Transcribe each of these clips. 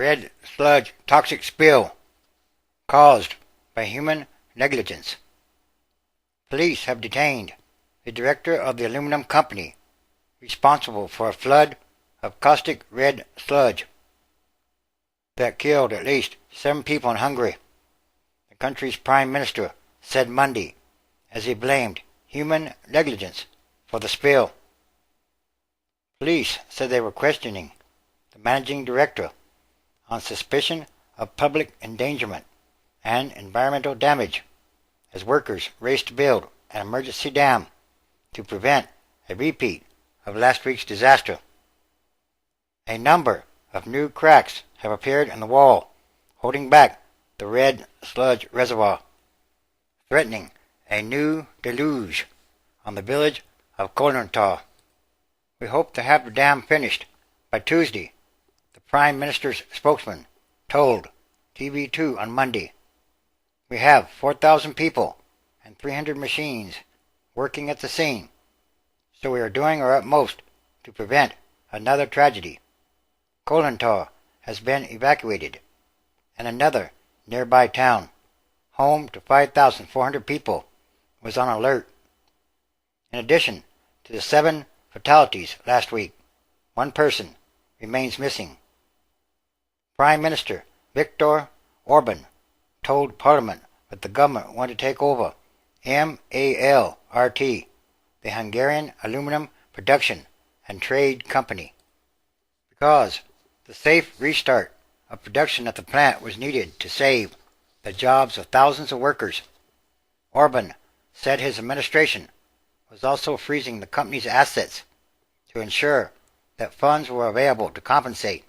red sludge toxic spill caused by human negligence. Police have detained the director of the aluminum company responsible for a flood of caustic red sludge that killed at least 7 people in Hungary, the country's prime minister said Monday as he blamed human negligence for the spill. Police said they were questioning the managing director on suspicion of public endangerment and environmental damage as workers raced to build an emergency dam to prevent a repeat of last week's disaster. A number of new cracks have appeared in the wall, holding back the red sludge reservoir, threatening a new deluge on the village of Kolontar. We hope to have the dam finished by Tuesday, the Prime Minister's spokesman told TV2 on Monday. We have 4,000 people and 300 machines working at the scene, so we are doing our utmost to prevent another tragedy. Kolontar has been evacuated, and another nearby town, home to 5,400 people, was on alert. In addition to the 7 fatalities last week, 1 person remains missing. Prime Minister Viktor Orban told Parliament that the government wanted to take over MALRT, the Hungarian Aluminum Production and Trade Company, because the safe restart of production at the plant was needed to save the jobs of thousands of workers. Orban said his administration was also freezing the company's assets to ensure that funds were available to compensate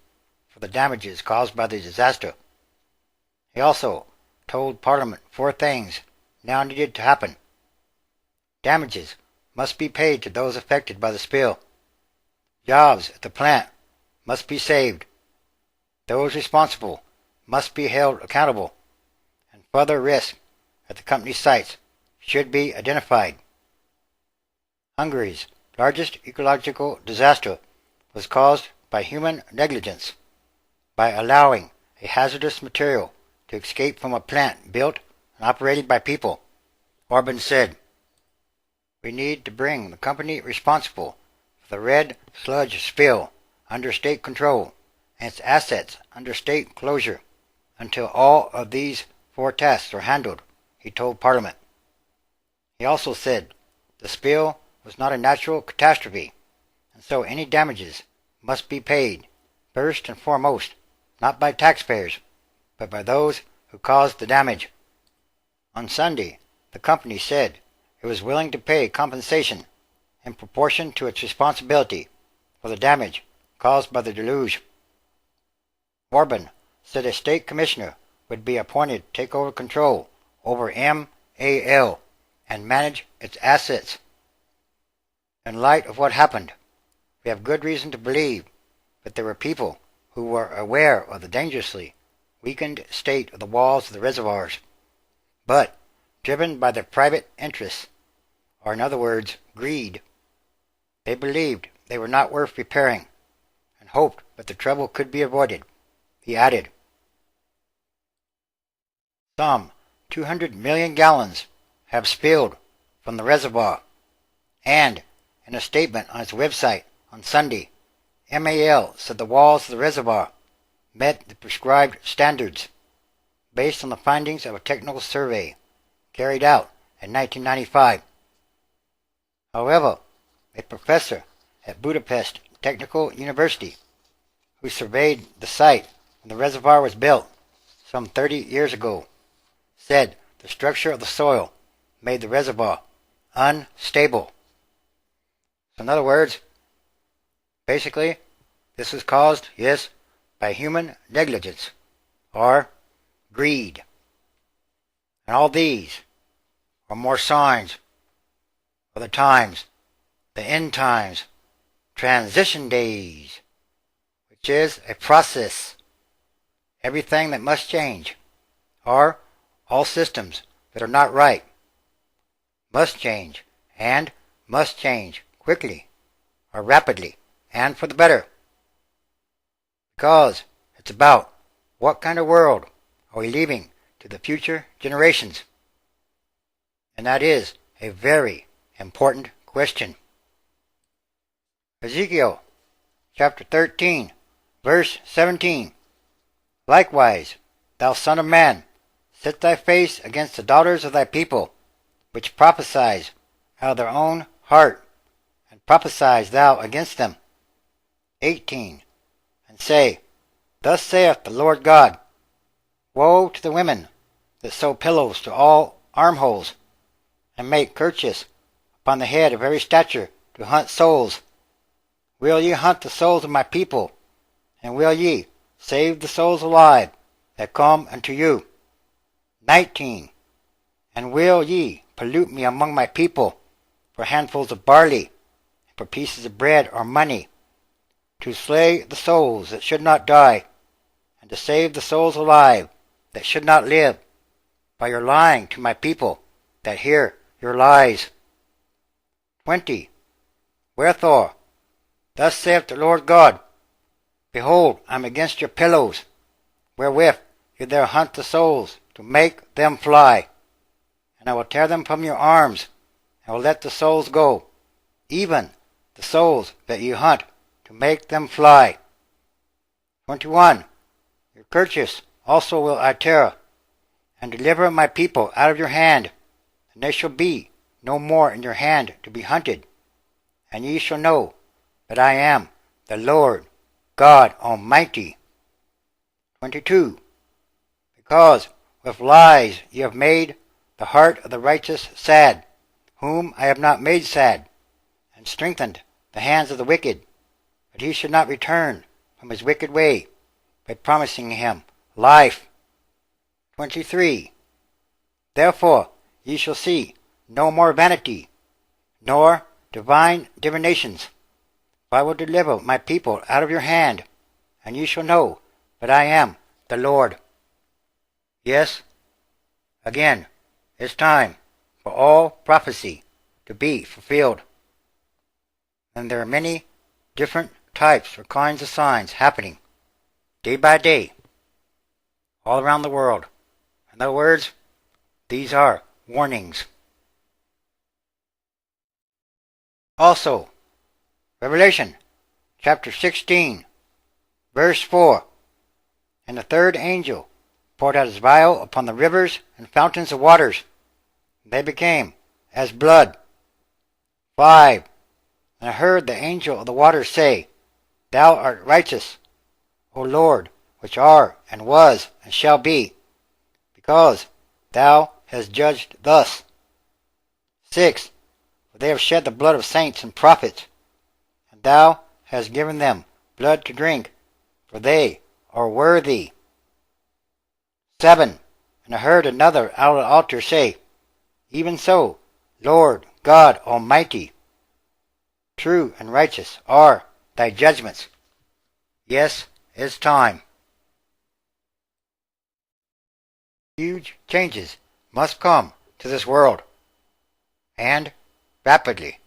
for the damages caused by the disaster. He also told Parliament 4 things now needed to happen. Damages must be paid to those affected by the spill. Jobs at the plant must be saved. Those responsible must be held accountable, and further risks at the company's sites should be identified. Hungary's largest ecological disaster was caused by human negligence by allowing a hazardous material to escape from a plant built and operated by people, Orban said. We need to bring the company responsible for the red sludge spill under state control and its assets under state closure until all of these 4 tasks are handled, he told Parliament. He also said the spill was not a natural catastrophe, and so any damages must be paid, first and foremost, not by taxpayers, but by those who caused the damage. On Sunday, the company said it was willing to pay compensation in proportion to its responsibility for the damage caused by the deluge. Orban said a state commissioner would be appointed to take over control over MAL and manage its assets. In light of what happened, we have good reason to believe that there were people who were aware of the dangerously weakened state of the walls of the reservoirs, but driven by their private interests, or in other words, greed. They believed they were not worth repairing and hoped that the trouble could be avoided, he added. Some 200 million gallons have spilled from the reservoir, and in a statement on its website on Sunday, MAL said the walls of the reservoir met the prescribed standards based on the findings of a technical survey carried out in 1995. However, a professor at Budapest Technical University, who surveyed the site when the reservoir was built some 30 years ago, said the structure of the soil made the reservoir unstable. So in other words, basically, this was caused, yes, by human negligence, or greed. And all these are more signs of the times, the end times, transition days, which is a process. Everything that must change, or all systems that are not right, must change, and must change quickly, or rapidly, and for the better. Because it's about what kind of world are we leaving to the future generations? And that is a very important question. Ezekiel chapter 13, verse 17. Likewise, thou son of man, set thy face against the daughters of thy people, which prophesy out of their own heart, and prophesy thou against them. 18. And say, Thus saith the Lord God, Woe to the women that sew pillows to all armholes, and make kerchiefs upon the head of every stature to hunt souls. Will ye hunt the souls of my people, and will ye save the souls alive that come unto you? 19. And will ye pollute me among my people for handfuls of barley, and for pieces of bread or money, to slay the souls that should not die, and to save the souls alive that should not live, by your lying to my people that hear your lies? 20. Wherefore, thus saith the Lord God, Behold, I am against your pillows, wherewith ye there hunt the souls, to make them fly. And I will tear them from your arms, and will let the souls go, even the souls that ye hunt, to make them fly. 21. Your kerchiefs also will I tear, and deliver my people out of your hand, and they shall be no more in your hand to be hunted. And ye shall know that I am the Lord God Almighty. 22. Because with lies ye have made the heart of the righteous sad, whom I have not made sad, and strengthened the hands of the wicked, that he should not return from his wicked way, by promising him life. 23. Therefore ye shall see no more vanity, nor divine divinations, for I will deliver my people out of your hand, and ye shall know that I am the Lord. Yes, again, it's time for all prophecy to be fulfilled. And there are many different types or kinds of signs happening day by day all around the world. In other words, these are warnings. Also, Revelation chapter 16, verse 4. And the third angel poured out his vial upon the rivers and fountains of waters. They became as blood. 5. And I heard the angel of the waters say, Thou art righteous, O Lord, which art, and was, and shall be, because thou hast judged thus. 6. For they have shed the blood of saints and prophets, and thou hast given them blood to drink, for they are worthy. 7. And I heard another out of the altar say, Even so, Lord God Almighty, true and righteous are thy judgments. Yes, it's time. Huge changes must come to this world, and rapidly.